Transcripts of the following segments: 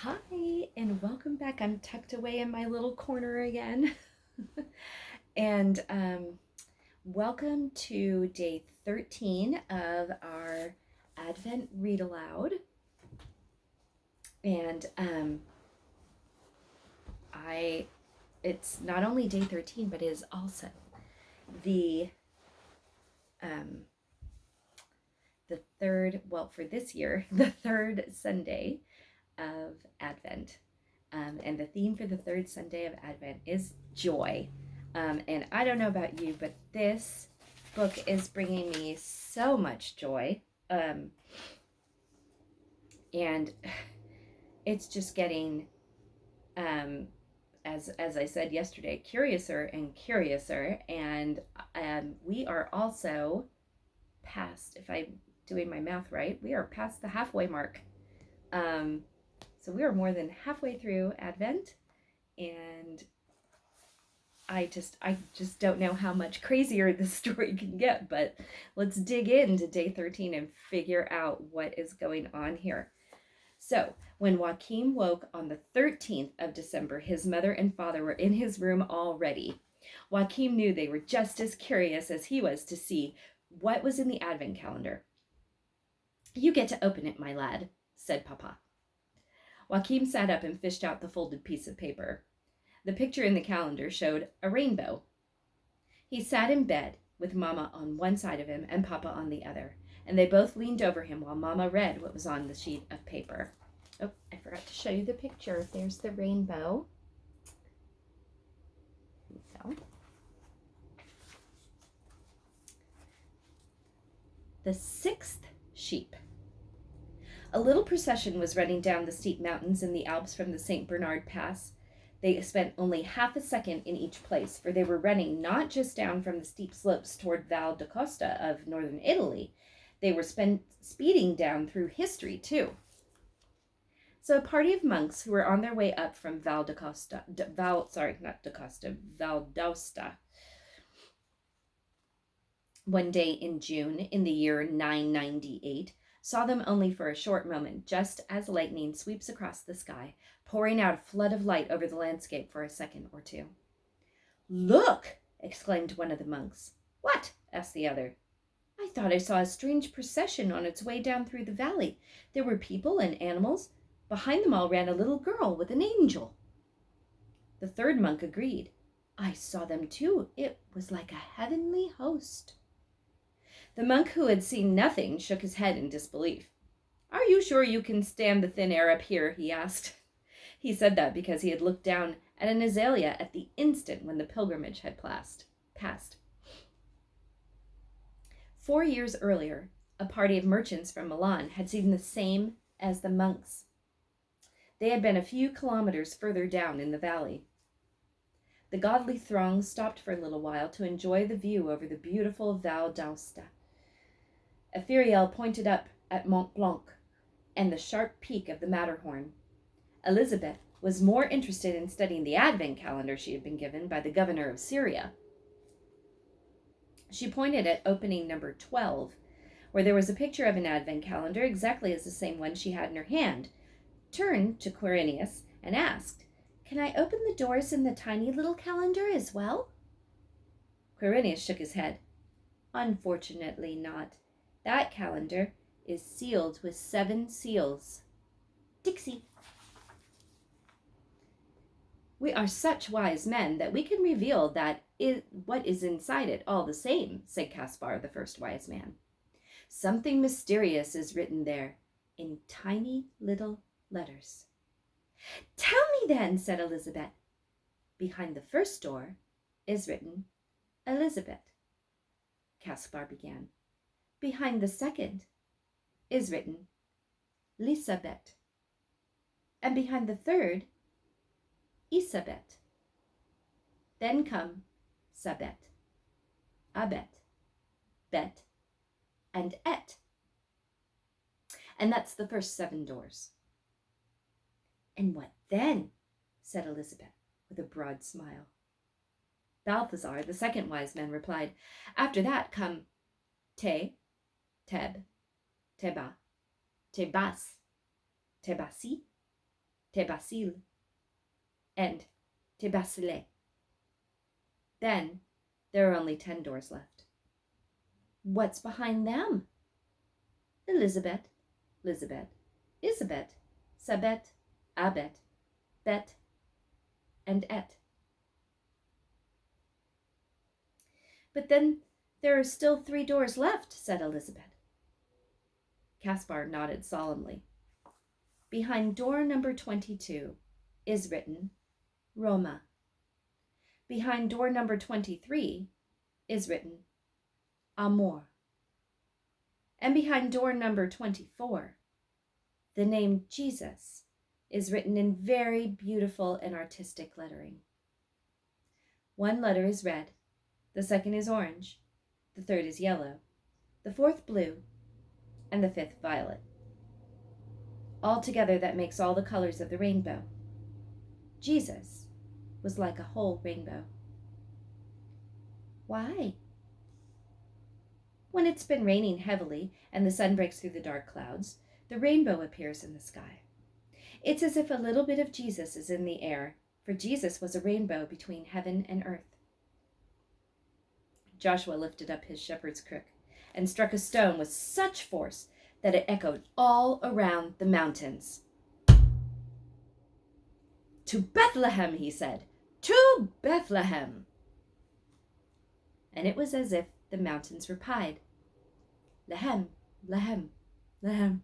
Hi, and welcome back. I'm tucked away in my little corner again. and Welcome to day 13 of our Advent Read Aloud. And it's not only day 13, but it is also the um, the third, well, for this year, the third Sunday of Advent. And the theme for the third Sunday of Advent is joy. And I don't know about you, but this book is bringing me so much joy. And it's just getting, as I said yesterday, curiouser and curiouser. And we are also past, if I'm doing my math right, we are past the halfway mark. So we are more than halfway through Advent, and I just don't know how much crazier this story can get, but let's dig into day 13 and figure out what is going on here. So, when Joachim woke on the 13th of December, his mother and father were in his room already. Joachim knew they were just as curious as he was to see what was in the Advent calendar. "You get to open it, my lad," said Papa. Joachim sat up and fished out the folded piece of paper. The picture in the calendar showed a rainbow. He sat in bed with Mama on one side of him and Papa on the other, and they both leaned over him while Mama read what was on the sheet of paper. Oh, I forgot to show you the picture. There's the rainbow. So, the sixth sheep. A little procession was running down the steep mountains in the Alps from the St. Bernard Pass. They spent only half a second in each place, for they were running not just down from the steep slopes toward Val d'Acosta of northern Italy. They were speeding down through history, too. So a party of monks who were on their way up from Val d'Aosta, one day in June in the year 998, saw them only for a short moment, just as lightning sweeps across the sky, pouring out a flood of light over the landscape for a second or two. "Look!" exclaimed one of the monks. "What?" asked the other. "I thought I saw a strange procession on its way down through the valley. There were people and animals. Behind them all ran a little girl with an angel." The third monk agreed. "I saw them too. It was like a heavenly host." The monk who had seen nothing shook his head in disbelief. "Are you sure you can stand the thin air up here?" he asked. He said that because he had looked down at an azalea at the instant when the pilgrimage had passed. 4 years earlier, a party of merchants from Milan had seen the same as the monks. They had been a few kilometers further down in the valley. The godly throng stopped for a little while to enjoy the view over the beautiful Val d'Aosta. Ephriel pointed up at Mont Blanc and the sharp peak of the Matterhorn. Elizabeth was more interested in studying the Advent calendar she had been given by the governor of Syria. She pointed at opening number 12, where there was a picture of an Advent calendar exactly as the same one she had in her hand, turned to Quirinius and asked, "Can I open the doors in the tiny little calendar as well?" Quirinius shook his head. "Unfortunately not. That calendar is sealed with 7 seals. Dixie." "We are such wise men that we can reveal what is inside it all the same," said Caspar, the first wise man. "Something mysterious is written there, in tiny little letters." "Tell me then," said Elizabeth. "Behind the first door is written Elizabeth," Caspar began. "Behind the second is written Lisabeth, and behind the third, Isabeth. Then come Sabet, Abet, Bet, and Et. And that's the first 7 doors." "And what then?" said Elizabeth, with a broad smile. Balthazar, the second wise man, replied, "After that come Te, Teb, Teba, Tebas, Tebasi, te bacille, and te bacille. Then there are only 10 doors left. What's behind them? Elizabeth, Lizabeth, Isabet, Sabet, Abet, Bet, and Et. But then there are still 3 doors left, said Elizabeth. Caspar nodded solemnly. Behind door number 22 is written Roma. Behind door number 23 is written Amor. And behind door number 24, the name Jesus is written in very beautiful and artistic lettering. One letter is red, the second is orange, the third is yellow, the fourth blue, and the fifth violet. Altogether, that makes all the colors of the rainbow. Jesus was like a whole rainbow. Why? When it's been raining heavily and the sun breaks through the dark clouds, the rainbow appears in the sky. It's as if a little bit of Jesus is in the air, for Jesus was a rainbow between heaven and earth. Joshua lifted up his shepherd's crook and struck a stone with such force that it echoed all around the mountains. To Bethlehem, he said, to Bethlehem. And it was as if the mountains replied, Lehem, Lehem, Lehem.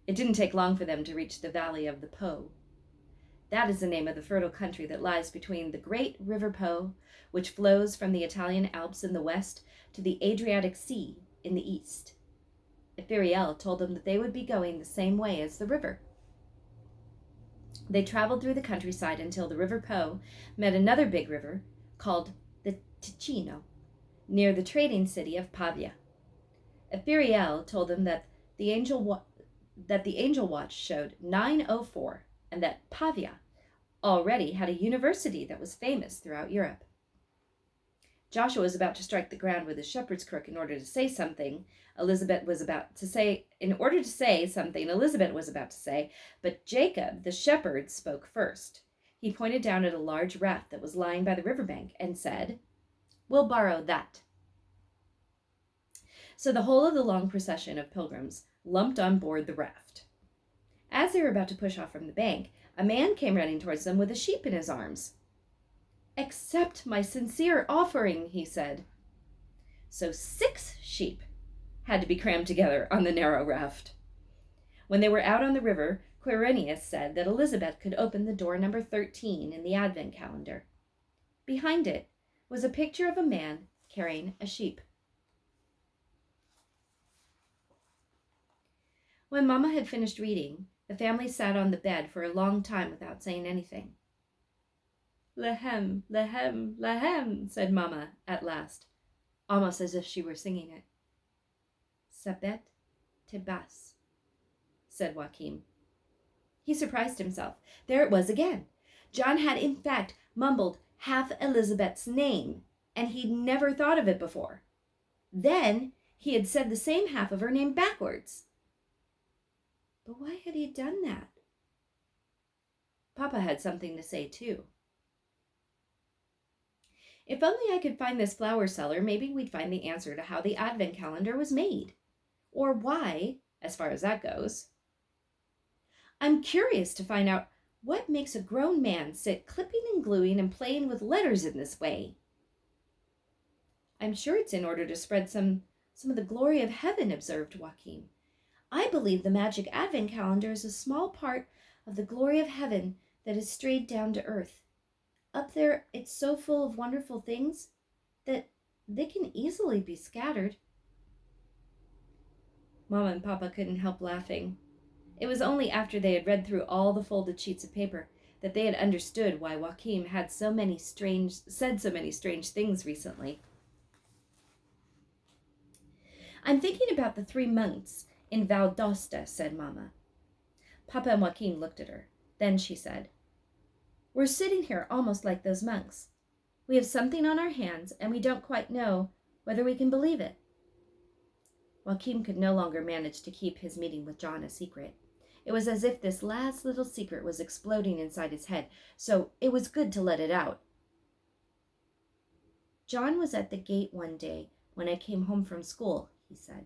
It didn't take long for them to reach the valley of the Po. That is the name of the fertile country that lies between the great river Po, which flows from the Italian Alps in the west to the Adriatic Sea in the east. Ephrael told them that they would be going the same way as the river. They traveled through the countryside until the river Po met another big river called the Ticino, near the trading city of Pavia. Ephrael told them that the angel watch showed 9:04 and that Pavia already had a university that was famous throughout Europe. Joshua was about to strike the ground with his shepherd's crook in order to say something Elizabeth was about to say, but Jacob, the shepherd, spoke first. He pointed down at a large raft that was lying by the riverbank and said, We'll borrow that. So the whole of the long procession of pilgrims lumped on board the raft. As they were about to push off from the bank, a man came running towards them with a sheep in his arms. Accept my sincere offering, he said. So 6 sheep had to be crammed together on the narrow raft. When they were out on the river, Quirinius said that Elizabeth could open the door number 13 in the Advent calendar. Behind it was a picture of a man carrying a sheep. When Mama had finished reading, the family sat on the bed for a long time without saying anything. Lehem, lehem, lehem, said Mama at last, almost as if she were singing it. Sabet tebas, said Joachim. He surprised himself. There it was again. John had in fact mumbled half Elizabeth's name, and he'd never thought of it before. Then he had said the same half of her name backwards. But why had he done that? Papa had something to say, too. If only I could find this flower seller, maybe we'd find the answer to how the Advent calendar was made. Or why, as far as that goes. I'm curious to find out what makes a grown man sit clipping and gluing and playing with letters in this way. I'm sure it's in order to spread some of the glory of heaven, observed Joachim. I believe the magic Advent calendar is a small part of the glory of heaven that has strayed down to earth. Up there, it's so full of wonderful things that they can easily be scattered. Mama and Papa couldn't help laughing. It was only after they had read through all the folded sheets of paper that they had understood why Joachim had said so many strange things recently. I'm thinking about the 3 monks in Val d'Aosta, said Mama. Papa and Joachim looked at her. Then she said, We're sitting here almost like those monks. We have something on our hands, and we don't quite know whether we can believe it. Joachim could no longer manage to keep his meeting with John a secret. It was as if this last little secret was exploding inside his head, so it was good to let it out. John was at the gate one day when I came home from school, he said.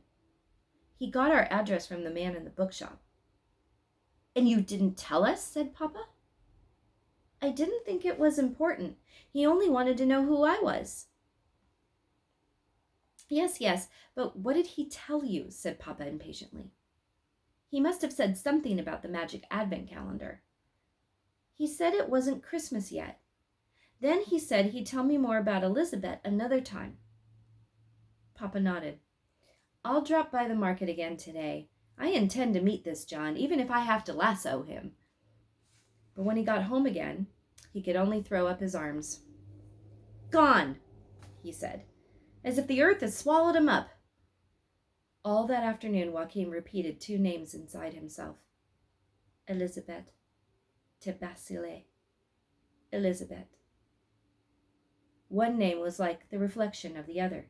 He got our address from the man in the bookshop. And you didn't tell us? Said Papa. I didn't think it was important. He only wanted to know who I was. Yes, but what did he tell you? Said Papa impatiently. He must have said something about the magic advent calendar. He said it wasn't Christmas yet. Then he said he'd tell me more about Elizabeth another time. Papa nodded. I'll drop by the market again today. I intend to meet this John, even if I have to lasso him. But when he got home again, he could only throw up his arms. Gone, he said, as if the earth had swallowed him up. All that afternoon, Joachim repeated two names inside himself. Elizabeth. Tebasile. Elizabeth. One name was like the reflection of the other.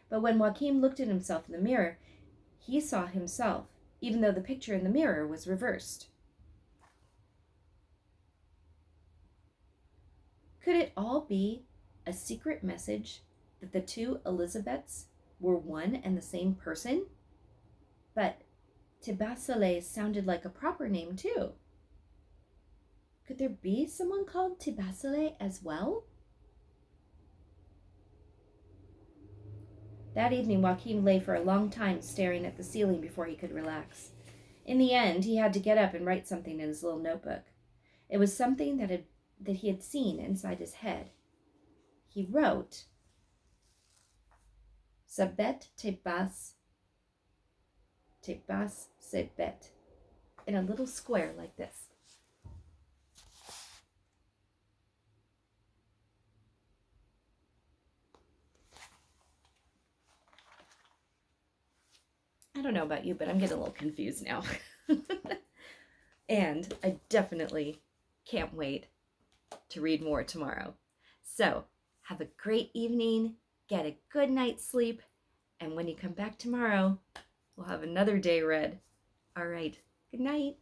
But when Joachim looked at himself in the mirror, he saw himself, even though the picture in the mirror was reversed. Could it all be a secret message that the two Elizabeths were one and the same person? But Tebasile sounded like a proper name too. Could there be someone called Tebasile as well? That evening, Joachim lay for a long time staring at the ceiling before he could relax. In the end, he had to get up and write something in his little notebook. It was something that he had seen inside his head. He wrote, Sabet tebas sebet, in a little square like this. I don't know about you, but I'm getting a little confused now. And I definitely can't wait to read more tomorrow. So, have a great evening, get a good night's sleep, and when you come back tomorrow, we'll have another day read. All right, good night.